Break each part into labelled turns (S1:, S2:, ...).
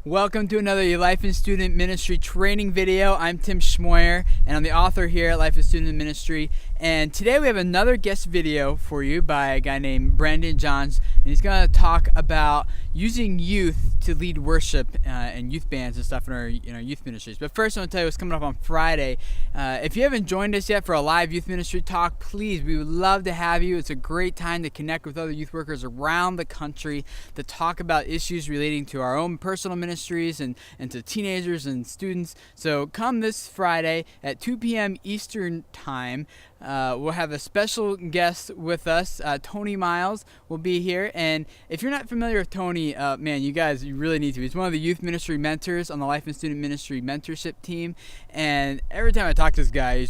S1: Welcome to another Life and Student Ministry training video. I'm Tim Schmoyer, and I'm the author here at Life and Student Ministry. And today we have another guest video for you by a guy named Brandon Johns, and he's going to talk about using youth to lead worship and youth bands and stuff in our youth ministries. But first, I want to tell you what's coming up on Friday. If you haven't joined us yet for a live youth ministry talk, please, we would love to have you. It's a great time to connect with other youth workers around the country to talk about issues relating to our own personal ministries and to teenagers and students. So come this Friday at 2 p.m. Eastern Time. We'll have a special guest with us. Tony Miles will be here. And if you're not familiar with Tony, man, you really need to. He's one of the youth ministry mentors on the Life and Student Ministry mentorship team. And every time I talk to this guy,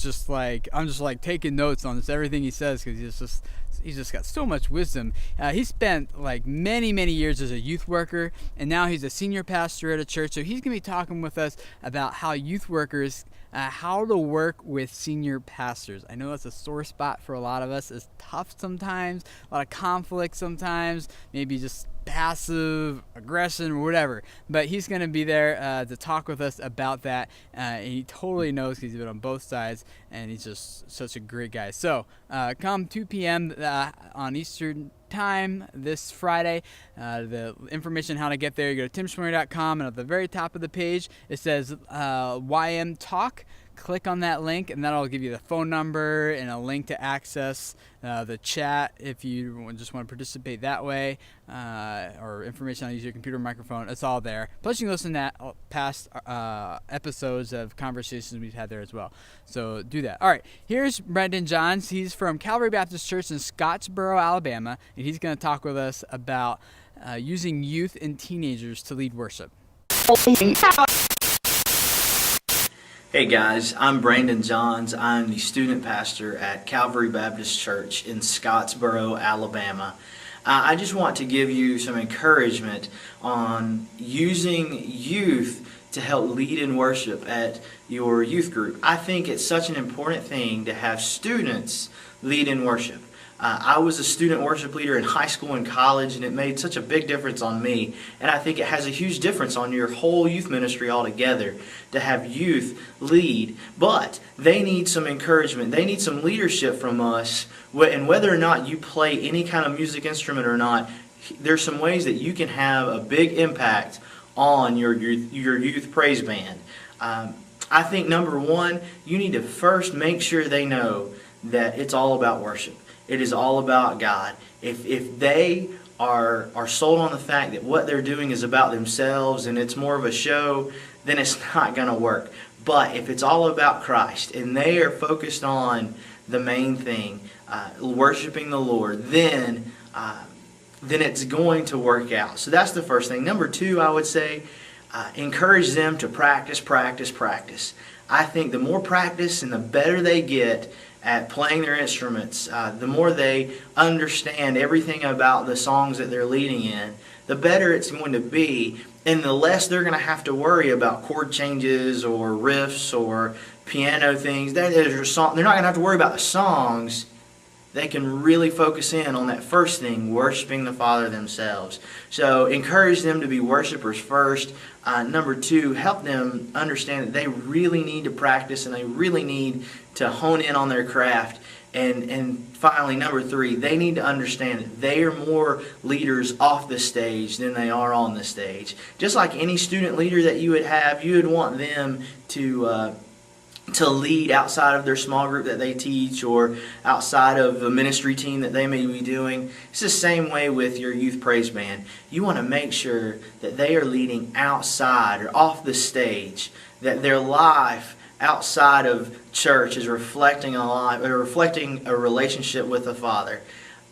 S1: I'm just taking notes on everything he says, because he's just got so much wisdom. He spent many years as a youth worker, and now he's a senior pastor at a church. So he's going to be talking with us about how youth workers, how to work with senior pastors. I know that's a sore spot for a lot of us. It's tough sometimes, a lot of conflict sometimes, maybe just passive aggression or whatever. But he's going to be there to talk with us about that. And he totally knows, because he's been on both sides, and he's just such a great guy. So come 2 p.m. On Eastern Time this Friday. The information how to get there, you go to timschmoyer.com, and at the very top of the page it says YM Talk. Click on that link, and that'll give you the phone number and a link to access the chat if you just want to participate that way, or information on how to use your computer microphone. It's all there. Plus, you can listen to past episodes of conversations we've had there as well. So do that. All right, here's Brandon Johns. He's from Calvary Baptist Church in Scottsboro, Alabama, and he's going to talk with us about using youth and teenagers to lead worship.
S2: Hey guys, I'm Brandon Johns. I'm the student pastor at Calvary Baptist Church in Scottsboro, Alabama. I just want to give you some encouragement on using youth to help lead in worship at your youth group. I think it's such an important thing to have students lead in worship. I was a student worship leader in high school and college, and it made such a big difference on me. And I think it has a huge difference on your whole youth ministry altogether to have youth lead. But they need some encouragement. They need some leadership from us. And whether or not you play any kind of music instrument or not, there's some ways that you can have a big impact on your youth praise band. I think number one, you need to first make sure they know that it's all about worship. It is all about God. If they are sold on the fact that what they're doing is about themselves and it's more of a show, then it's not going to work. But if it's all about Christ and they are focused on the main thing, worshiping the Lord, then it's going to work out. So that's the first thing. Number two, I would say, encourage them to practice. I think the more practice and the better they get at playing their instruments, the more they understand everything about the songs that they're leading in, the better it's going to be, and the less they're going to have to worry about chord changes or riffs or piano things. They're not going to have to worry about the songs. They can really focus in on that first thing, worshiping the Father themselves. So encourage them to be worshipers first. Number two, help them understand that they really need to practice and they really need to hone in on their craft. And finally, number three, they need to understand that they are more leaders off the stage than they are on the stage. Just like any student leader that you would have, you would want them to lead outside of their small group that they teach or outside of the ministry team that they may be doing. It's the same way with your youth praise band. You want to make sure that they are leading outside or off the stage, that their life outside of church is reflecting a relationship with the Father.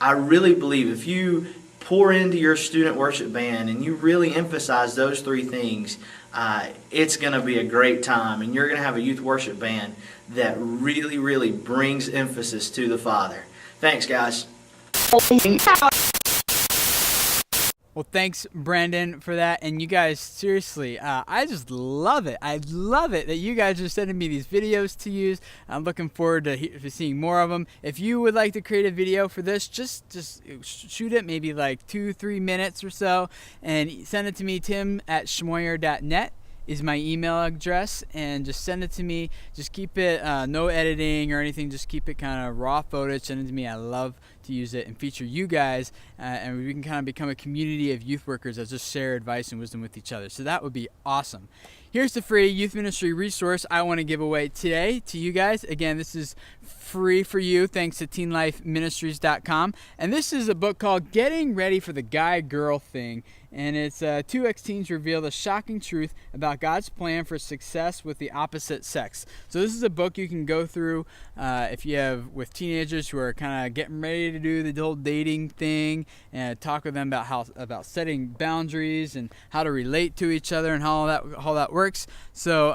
S2: I really believe if you pour into your student worship band and you really emphasize those three things, it's going to be a great time, and you're going to have a youth worship band that really brings emphasis to the Father. Thanks, guys.
S1: Well, thanks, Brandon, for that. And you guys, seriously, I just love it. I love it that you guys are sending me these videos to use. I'm looking forward to seeing more of them. If you would like to create a video for this, just shoot it, maybe like 2-3 minutes or so, and send it to me, tim@schmoyer.net. is my email address, and just send it to me. Just keep it no editing or anything, just keep it kind of raw footage. Send it to me. I love to use it and feature you guys, and we can kind of become a community of youth workers that just share advice and wisdom with each other. So that would be awesome. Here's the free youth ministry resource I want to give away today to you guys. Again, this is free for you thanks to teenlifeministries.com, and this is a book called Getting Ready for the Guy-Girl Thing. And it's 2 ex-teens reveal the shocking truth about God's plan for success with the opposite sex. So this is a book you can go through if you have with teenagers who are kind of getting ready to do the whole dating thing, and talk with them about setting boundaries and how to relate to each other and how all that works. So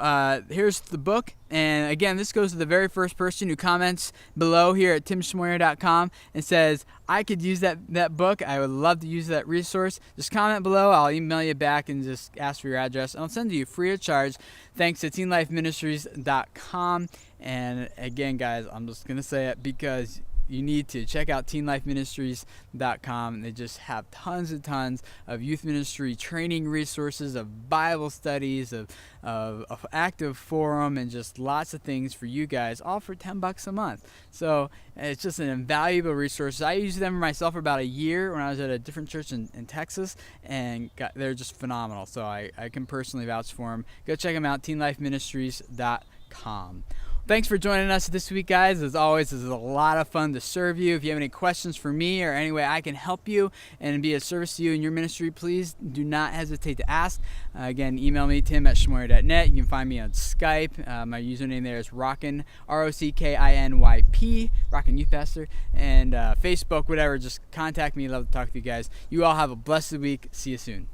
S1: here's the book. And again, this goes to the very first person who comments below here at timschmoyer.com and says, I could use that book. I would love to use that resource. Just comment below. I'll email you back and just ask for your address. And I'll send it to you free of charge thanks to teenlifeministries.com. And again, guys, I'm just going to say it because you need to check out teenlifeministries.com. They just have tons and tons of youth ministry training resources, of Bible studies, of active forum, and just lots of things for you guys, all for $10 a month. So it's just an invaluable resource. I used them myself for about a year when I was at a different church in Texas, and they're just phenomenal. So I can personally vouch for them. Go check them out, teenlifeministries.com. Thanks for joining us this week, guys. As always, it's a lot of fun to serve you. If you have any questions for me or any way I can help you and be of service to you in your ministry, please do not hesitate to ask. Again, email me, tim@schmoyer.net. You can find me on Skype. My username there is Rockin, ROCKINYP, Rockin Youth Pastor, and Facebook, whatever. Just contact me. Love to talk to you guys. You all have a blessed week. See you soon.